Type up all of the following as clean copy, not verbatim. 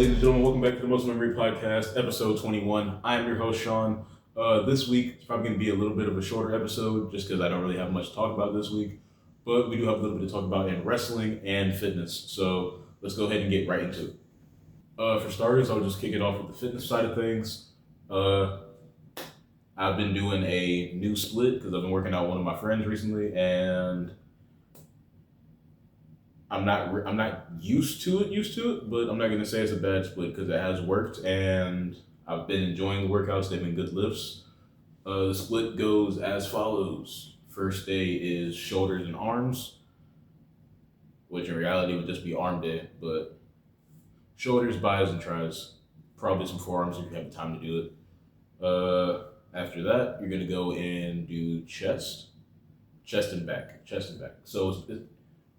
Ladies and gentlemen, welcome back to the Muscle Memory Podcast, episode 21. I am your host, Sean. This week, it's probably going to be a little bit of a shorter episode just because I don't really have much to talk about this week. But we do have a little bit to talk about in wrestling and fitness. So let's go ahead and get right into it. For starters, I'll just kick it off with the fitness side of things. I've been doing a new split because I've been working out with one of my friends recently, and I'm not used to it, but I'm not gonna say it's a bad split because it has worked, and I've been enjoying the workouts. They've been good lifts. The split goes as follows: first day is shoulders and arms, which in reality would just be arm day, but shoulders, bis, and tries. Probably some forearms if you have the time to do it. After that, you're gonna go and do chest and back. So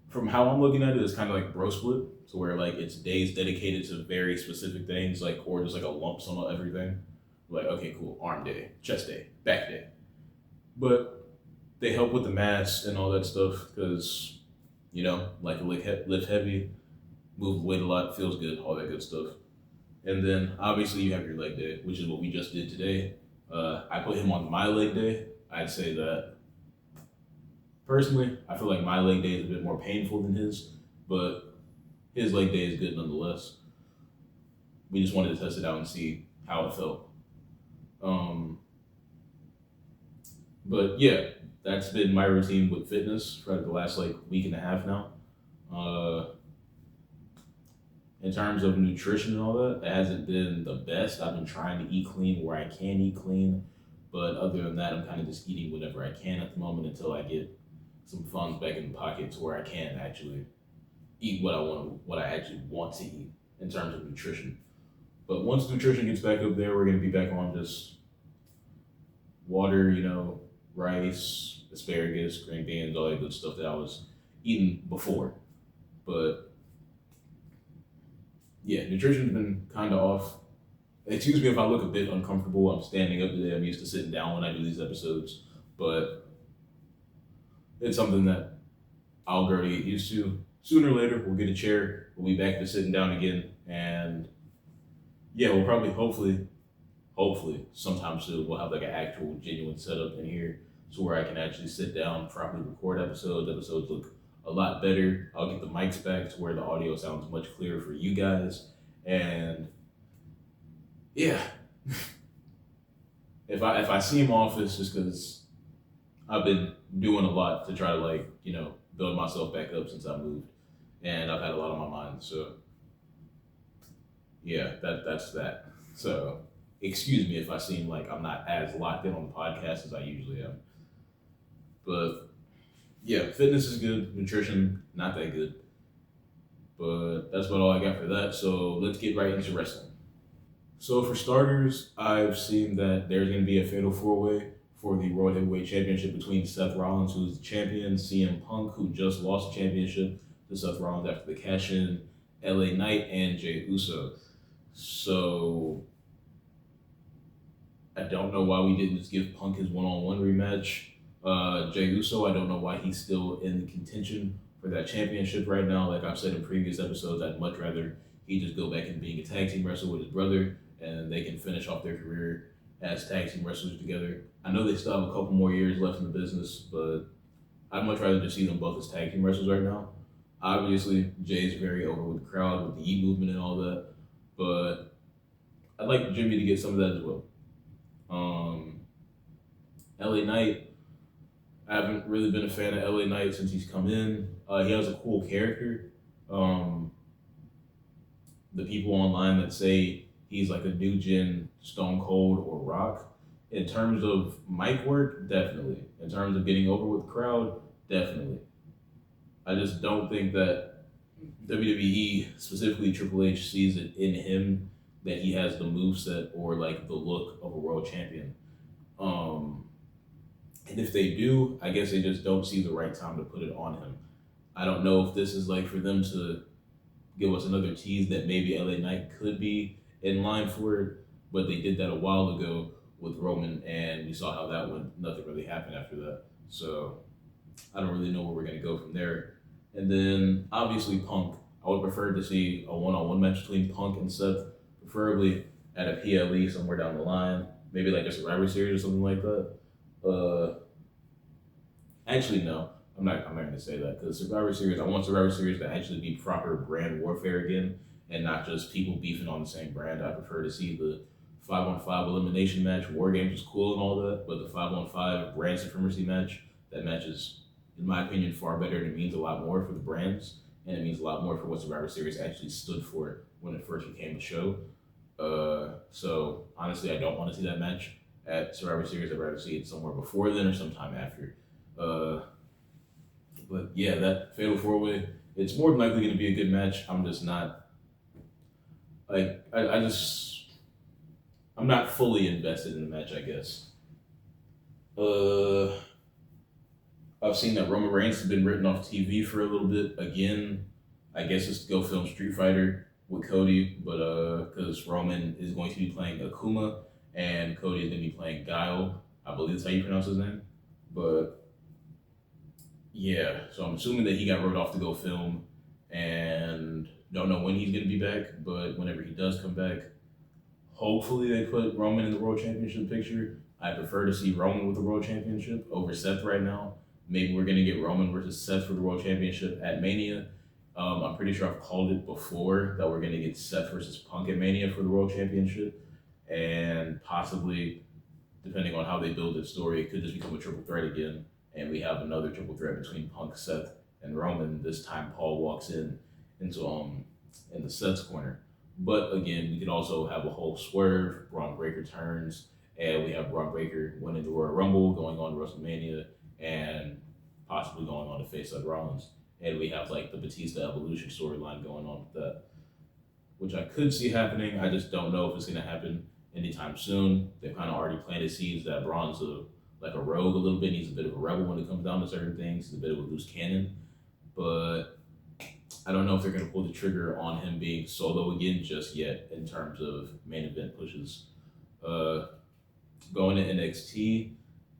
from how I'm looking at it, it's kind of like bro split, so where like it's days dedicated to very specific things, like or just like a lump sum of everything. Like okay, cool, arm day, chest day, back day, but they help with the mass and all that stuff because like to lift heavy, move weight a lot, feels good, all that good stuff. And then obviously you have your leg day, which is what we just did today. I put him on my leg day. I'd say that personally, I feel like my leg day is a bit more painful than his, but his leg day is good nonetheless. We just wanted to test it out and see how it felt. But yeah, that's been my routine with fitness for the last like week and a half now. In terms of nutrition and all that, it hasn't been the best. I've been trying to eat clean where I can eat clean, but other than that, I'm kind of just eating whatever I can at the moment until I get some funds back in the pocket to where I can actually eat what I actually want to eat in terms of nutrition. But once nutrition gets back up there, we're gonna be back on just water, rice, asparagus, green beans, all that good stuff that I was eating before. But yeah, nutrition's been kind of off. Excuse me if I look a bit uncomfortable. I'm standing up today. I'm used to sitting down when I do these episodes, but it's something that I'll grow to get used to. Sooner or later, we'll get a chair. We'll be back to sitting down again, and yeah, we'll probably, hopefully, sometime soon, we'll have like an actual, genuine setup in here, so where I can actually sit down, properly record episodes. Episodes look a lot better. I'll get the mics back to where the audio sounds much clearer for you guys, and yeah. if I see him off, it's just because I've been doing a lot to try to build myself back up since I moved, and I've had a lot on my mind. So yeah, that's that. So excuse me if I seem like I'm not as locked in on the podcast as I usually am. But yeah, fitness is good, nutrition not that good. But that's about all I got for that. So let's get right into wrestling. So for starters, I've seen that there's going to be a fatal four-way for the World Heavyweight Championship between Seth Rollins, who's the champion, CM Punk, who just lost the championship to Seth Rollins after the cash-in, LA Knight, and Jey Uso. So I don't know why we didn't just give Punk his one-on-one rematch. Jey Uso, I don't know why he's still in the contention for that championship right now. Like I've said in previous episodes, I'd much rather he just go back and being a tag team wrestler with his brother, and they can finish off their career as tag team wrestlers together. I know they still have a couple more years left in the business, but I'd much rather just see them both as tag team wrestlers right now. Obviously, Jay's very over with the crowd, with the Yeet movement and all that, but I'd like Jimmy to get some of that as well. LA Knight, I haven't really been a fan of LA Knight since he's come in. He has a cool character. The people online that say he's like a new gen Stone Cold or Rock, in terms of mic work, definitely. In terms of getting over with the crowd, definitely. I just don't think that WWE, specifically Triple H, sees it in him that he has the moveset or like the look of a world champion. And if they do, I guess they just don't see the right time to put it on him. I don't know if this is like for them to give us another tease that maybe LA Knight could be in line for it, but they did that a while ago with Roman, and we saw how that went. Nothing really happened after that. So I don't really know where we're going to go from there. And then obviously Punk. I would prefer to see a one-on-one match between Punk and Seth, preferably at a PLE somewhere down the line, maybe like a Survivor Series or something like that. Uh, Actually, no, I'm not going to say that because Survivor Series. I want Survivor Series to actually be proper brand warfare again, and not just people beefing on the same brand. I prefer to see the 5-on-5 elimination match. War Games is cool and all that, but the 5-on-5 brand supremacy match, that match is, in my opinion, far better, and it means a lot more for the brands, and it means a lot more for what Survivor Series actually stood for when it first became a show. So honestly, I don't want to see that match at Survivor Series. I'd rather see it somewhere before then or sometime after. Uh, but yeah, that Fatal 4-Way, it's more than likely going to be a good match. I'm just not, like, I'm not fully invested in the match, I guess. Uh, I've seen that Roman Reigns has been written off TV for a little bit. Again, I guess it's to go film Street Fighter with Cody, but because Roman is going to be playing Akuma and Cody is going to be playing Guile. I believe that's how you pronounce his name. But yeah, so I'm assuming that he got wrote off to go film, and don't know when he's going to be back, but whenever he does come back, hopefully they put Roman in the World Championship picture. I prefer to see Roman with the World Championship over Seth right now. Maybe we're going to get Roman versus Seth for the World Championship at Mania. I'm pretty sure I've called it before that we're going to get Seth versus Punk at Mania for the World Championship. And possibly, depending on how they build this story, it could just become a triple threat again. And we have another triple threat between Punk, Seth, and Roman. This time Paul walks into Seth's corner. But again, we could also have a whole swerve. Braun Breaker turns, and we have Braun Breaker winning the Royal Rumble, going on to WrestleMania, and possibly going on to face Seth Rollins. And we have like the Batista Evolution storyline going on with that, which I could see happening. I just don't know if it's going to happen anytime soon. They've kind of already planted seeds that Braun's like a rogue a little bit. He's a bit of a rebel when it comes down to certain things. He's a bit of a loose cannon. But I don't know if they're going to pull the trigger on him being solo again just yet in terms of main event pushes. Going to NXT,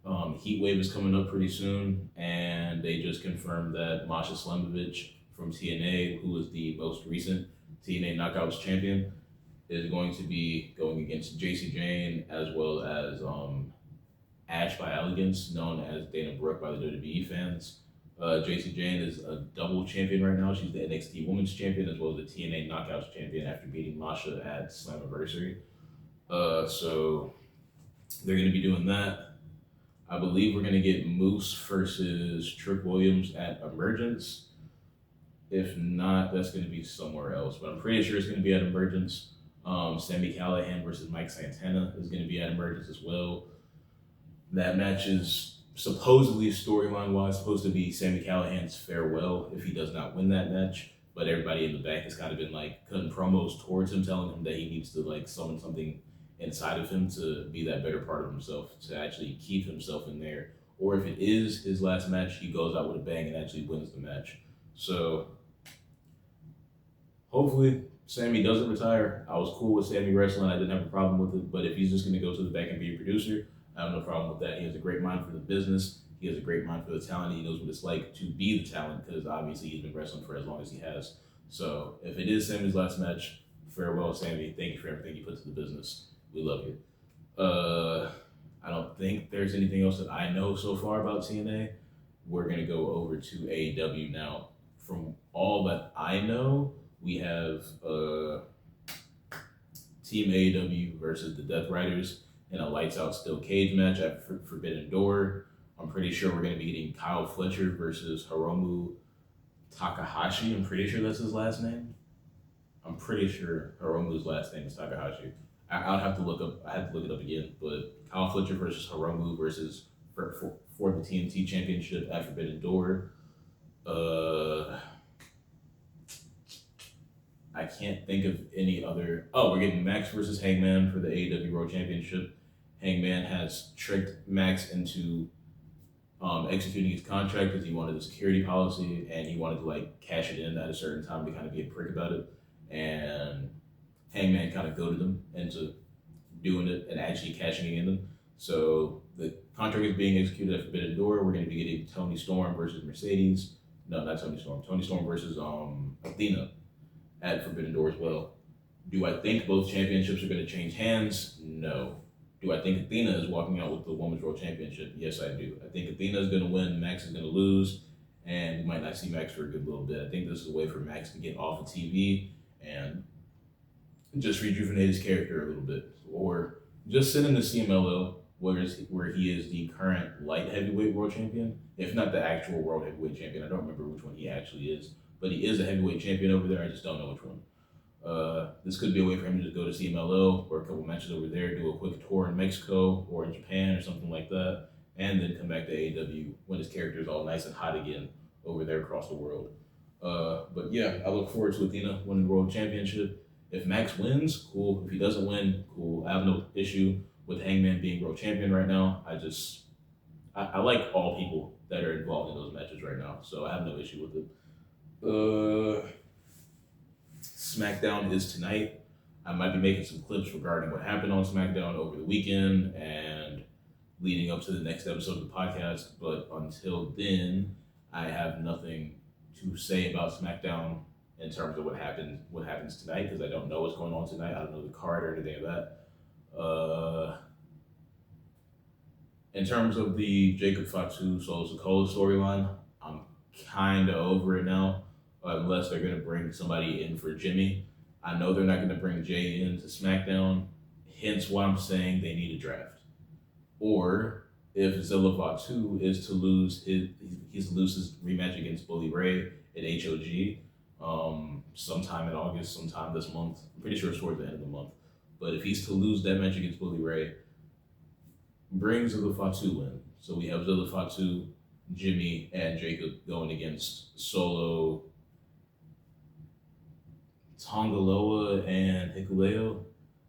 Heatwave is coming up pretty soon, and they just confirmed that Masha Slamovich from TNA, who was the most recent TNA Knockouts champion, is going to be going against Jacy Jayne as well as Ash by Elegance, known as Dana Brooke by the WWE fans. Jacy Jayne is a double champion right now. She's the NXT Women's Champion as well as the TNA Knockouts Champion after beating Masha at Slammiversary. So they're going to be doing that. I believe we're going to get Moose versus Trick Williams at Emergence. If not, that's going to be somewhere else. But I'm pretty sure it's going to be at Emergence. Sami Callihan versus Mike Santana is going to be at Emergence as well. That match is supposedly, storyline-wise, supposed to be Sami Callihan's farewell if he does not win that match. But everybody in the back has kind of been like cutting promos towards him, telling him that he needs to like summon something inside of him to be that better part of himself, to actually keep himself in there. Or if it is his last match, he goes out with a bang and actually wins the match. So hopefully Sami doesn't retire. I was cool with Sami wrestling. I didn't have a problem with it. But if he's just going to go to the back and be a producer, I have no problem with that. He has a great mind for the business. He has a great mind for the talent. He knows what it's like to be the talent because obviously he's been wrestling for as long as he has. So if it is Sami's last match, farewell, Sami. Thank you for everything you put to the business. We love you. I don't think there's anything else that I know so far about TNA. We're going to go over to AEW now. From all that I know, we have Team AEW versus the Death Riders in a lights out steel cage match at Forbidden Door. I'm pretty sure we're going to be getting Kyle Fletcher versus Hiromu Takahashi. I'm pretty sure that's his last name. I'm pretty sure Hiromu's last name is Takahashi. I have to look it up again, but Kyle Fletcher versus Hiromu versus for the TNT Championship at Forbidden Door. I can't think of any other. Oh, we're getting Max versus Hangman for the AEW World Championship. Hangman has tricked Max into executing his contract because he wanted a security policy and he wanted to like cash it in at a certain time to kind of be a prick about it. And Hangman kind of goaded him into doing it and actually cashing in them. So the contract is being executed at Forbidden Door. We're going to be getting Toni Storm versus Mercedes. No, not Toni Storm. Toni Storm versus Athena at Forbidden Door as well. Do I think both championships are going to change hands? No. Do I think Athena is walking out with the Women's World Championship? Yes, I do. I think Athena is going to win, Max is going to lose, and we might not see Max for a good little bit. I think this is a way for Max to get off of TV and just rejuvenate his character a little bit, or just sit in the CMLL where he is the current light heavyweight world champion, if not the actual world heavyweight champion. I don't remember which one he actually is, but he is a heavyweight champion over there. I just don't know which one. This could be a way for him to just go to CMLL or a couple matches over there, do a quick tour in Mexico or in Japan or something like that, and then come back to AEW when his character is all nice and hot again over there across the world. But yeah, I look forward to Athena winning the world championship. If Max wins, cool. If he doesn't win, cool. I have no issue with Hangman being world champion right now. I like all people that are involved in those matches right now, so I have no issue with it. SmackDown is tonight. I might be making some clips regarding what happened on SmackDown over the weekend and leading up to the next episode of the podcast, but until then, I have nothing to say about SmackDown in terms of what happens tonight, because I don't know what's going on tonight. I don't know the card or anything of that. In terms of the Jacob Fatu Solo Sikoa storyline, I'm kind of over it now, unless they're going to bring somebody in for Jimmy. I know they're not going to bring Jay into SmackDown, hence why I'm saying they need a draft. Or if Zilla Fatu is to lose his rematch against Bully Ray at HOG, sometime in August, sometime this month. I'm pretty sure it's towards the end of the month. But if he's to lose that match against Bully Ray, bring Zilla Fatu in. So we have Zilla Fatu, Jimmy, and Jacob going against Solo, Tongaloa, and Hikuleo.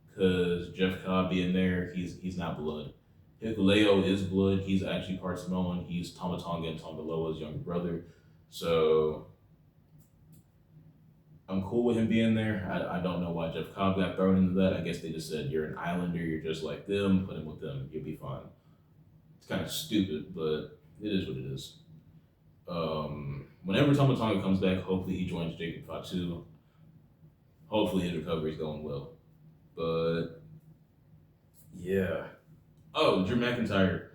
Because Jeff Cobb being there, he's not blood. Hikuleo is blood. He's actually part Samoan. He's Tama Tonga and Tongaloa's younger brother. So I'm cool with him being there. I don't know why Jeff Cobb got thrown into that. I guess they just said, you're an Islander, you're just like them, put him with them, you'll be fine. It's kind of stupid, but it is what it is. Whenever Tama Tonga comes back, hopefully he joins Jacob Fatu. Hopefully his recovery is going well. But yeah. Oh, Drew McIntyre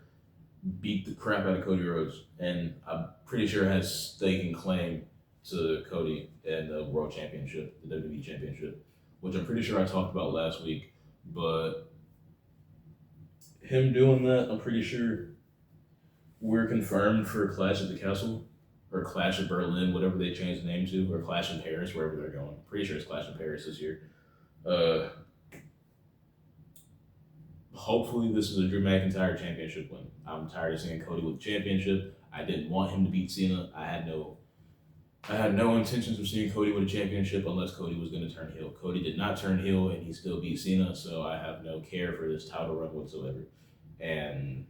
beat the crap out of Cody Rhodes, and I'm pretty sure has stake and claim to Cody and the World Championship, the WWE Championship, which I'm pretty sure I talked about last week. But him doing that, I'm pretty sure we're confirmed for Clash at the Castle, or Clash of Berlin, whatever they changed the name to, or Clash in Paris, wherever they're going. Pretty sure it's Clash in Paris this year. Hopefully this is a Drew McIntyre championship win. I'm tired of seeing Cody with the championship. I didn't want him to beat Cena. I had no intentions of seeing Cody with a championship unless Cody was going to turn heel. Cody did not turn heel, and he still beat Cena, so I have no care for this title run whatsoever. And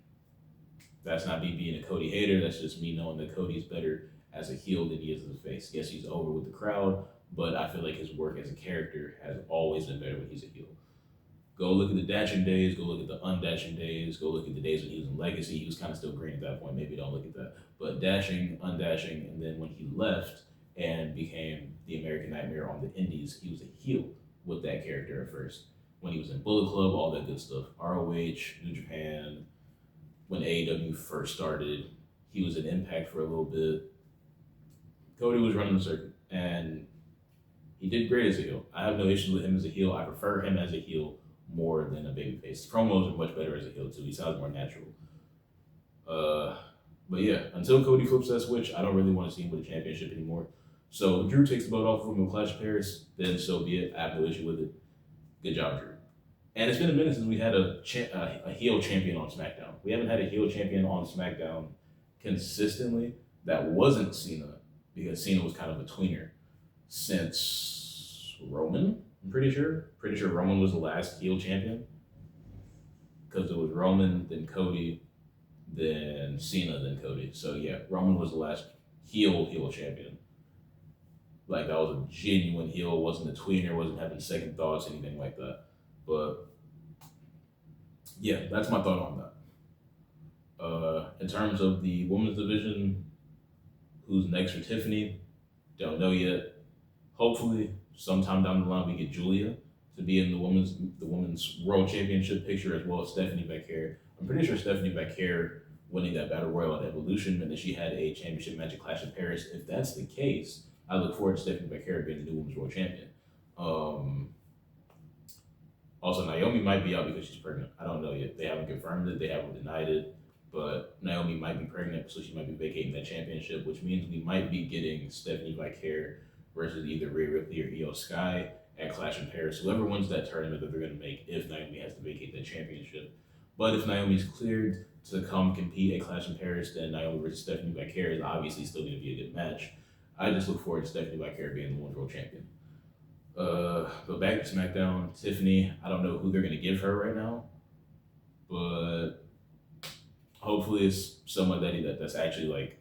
that's not me being a Cody hater. That's just me knowing that Cody's better as a heel than he is as a face. Yes, he's over with the crowd, but I feel like his work as a character has always been better when he's a heel. Go look at the dashing days, go look at the undashing days, go look at the days when he was in Legacy. He was kind of still green at that point. Maybe don't look at that. But dashing, undashing, and then when he left and became the American Nightmare on the Indies, he was a heel with that character at first. When he was in Bullet Club, all that good stuff. ROH, New Japan, when AEW first started, he was in Impact for a little bit. Cody was running the circuit, and he did great as a heel. I have no issues with him as a heel. I prefer him as a heel more than a babyface. His promos are much better as a heel too. He sounds more natural. But yeah, until Cody flips that switch, I don't really want to see him with a championship anymore. So if Drew takes the belt off of him in Clash of Paris, then so be it. I have no issue with it. Good job, Drew. And it's been a minute since we had a heel champion on SmackDown. We haven't had a heel champion on SmackDown consistently that wasn't Cena, because Cena was kind of a tweener since Roman. I'm pretty sure Roman was the last heel champion, because it was Roman, then Cody, then Cena, then Cody. So yeah, Roman was the last heel champion. Like, that was a genuine heel, wasn't a tweener, wasn't having second thoughts, anything like that. But yeah, that's my thought on that. In terms of the women's division, who's next for Tiffany, don't know yet. Hopefully, sometime down the line, we get Julia to be in the women's world championship picture as well as Stephanie Becker. I'm pretty sure Stephanie Becker winning that battle royal at Evolution meant that she had a championship match at Clash of Paris. If that's the case, I look forward to Stephanie Becker being the new women's world champion. Um, Also, Naomi might be out because she's pregnant. I don't know yet. They haven't confirmed it. They haven't denied it. But Naomi might be pregnant, so she might be vacating that championship, which means we might be getting Stephanie Vicaire versus either Rhea Ripley or Io Sky at Clash in Paris. Whoever wins that tournament that they're going to make if Naomi has to vacate that championship. But if Naomi's cleared to come compete at Clash in Paris, then Naomi versus Stephanie Vicaire is obviously still going to be a good match. I just look forward to Stephanie Vicaire being the women's world champion. But back to SmackDown, Tiffany, I don't know who they're gonna give her right now, but hopefully it's someone that's actually like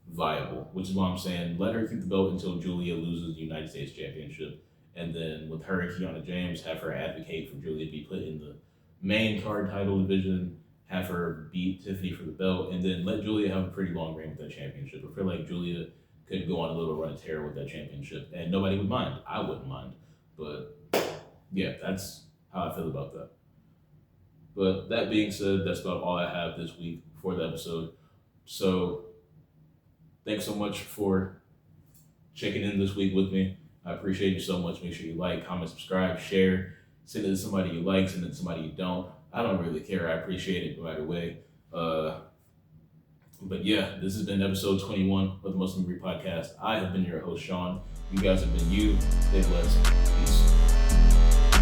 viable, which is why I'm saying let her keep the belt until Julia loses the United States Championship, and then with her and Kiana James, have her advocate for Julia to be put in the main card title division, have her beat Tiffany for the belt, and then let Julia have a pretty long reign with that championship. I feel like Julia could go on a little run of terror with that championship, and nobody would mind. I wouldn't mind, but yeah, that's how I feel about that. But that being said, that's about all I have this week for the episode. So thanks so much for checking in this week with me. I appreciate you so much. Make sure you like, comment, subscribe, share, send it to somebody you like, send it to somebody you don't. I don't really care. I appreciate it no matter way. But yeah, this has been episode 21 of the Most Memory Podcast. I have been your host, Sean. You guys have been you. Stay blessed. Peace.